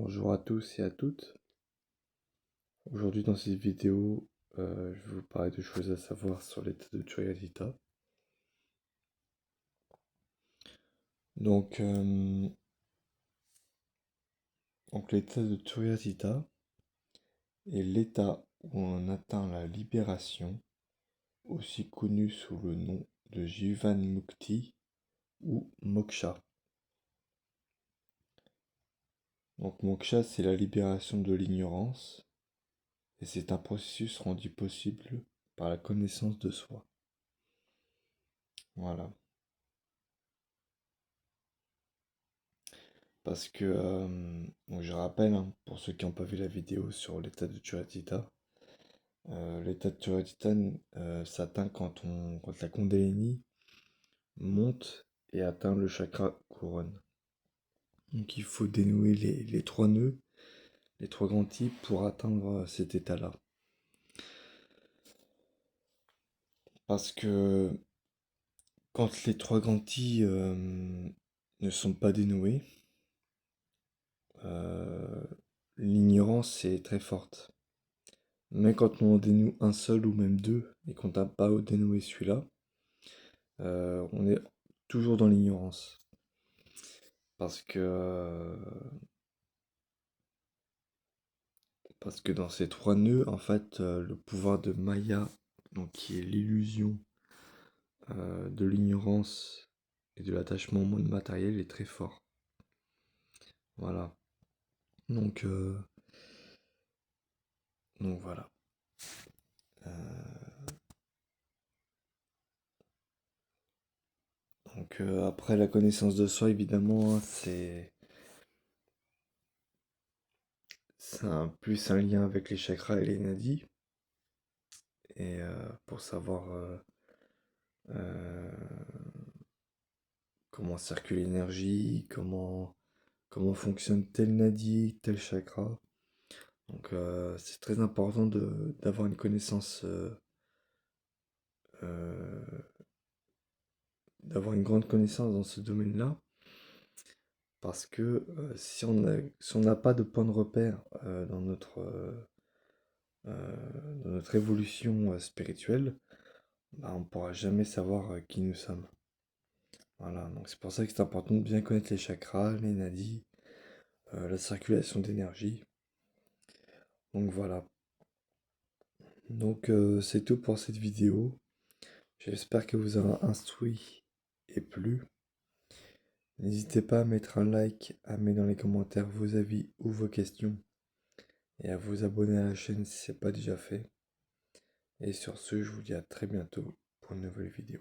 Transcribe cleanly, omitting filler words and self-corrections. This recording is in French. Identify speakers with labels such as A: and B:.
A: Bonjour à tous et à toutes. Aujourd'hui dans cette vidéo, je vais vous parler de choses à savoir sur l'état de Curiosita. Donc, euh, donc l'état de Curiosita est l'état où on atteint la libération, aussi connu sous le nom de Jivan Mukti ou Moksha. Donc Moksha, c'est la libération de l'ignorance et c'est un processus rendu possible par la connaissance de soi. Voilà. Parce que, donc je rappelle, hein, pour ceux qui n'ont pas vu la vidéo sur l'état de Turatita, l'état de Turatita s'atteint quand la Kundalini monte et atteint le chakra couronne. Donc il faut dénouer les trois nœuds, les trois grands types pour atteindre cet état-là. Parce que quand les trois grands types ne sont pas dénoués, euh, l'ignorance est très forte. Mais quand on en dénoue un seul ou même deux, et qu'on n'a pas dénoué celui-là, on est toujours dans l'ignorance. Parce que, euh, parce que dans ces trois nœuds, en fait, le pouvoir de Maya, donc qui est l'illusion de l'ignorance et de l'attachement au monde matériel, est très fort. Voilà. Donc, euh, donc voilà. Après la connaissance de soi, évidemment, hein, c'est plus un lien avec les chakras et les nadis. Et pour savoir euh, comment circule l'énergie, comment fonctionne tel nadi, tel chakra. C'est très important d'avoir une connaissance, euh, d'avoir une grande connaissance dans ce domaine-là. Parce que si on n'a pas de point de repère dans notre évolution spirituelle, bah, on ne pourra jamais savoir qui nous sommes. Voilà, donc c'est pour ça que c'est important de bien connaître les chakras, les nadis, la circulation d'énergie. Donc voilà. C'est tout pour cette vidéo. J'espère que vous aura instruit et plu. N'hésitez pas à mettre un like, à mettre dans les commentaires vos avis ou vos questions et à vous abonner à la chaîne si ce n'est pas déjà fait. Et sur ce, je vous dis à très bientôt pour une nouvelle vidéo.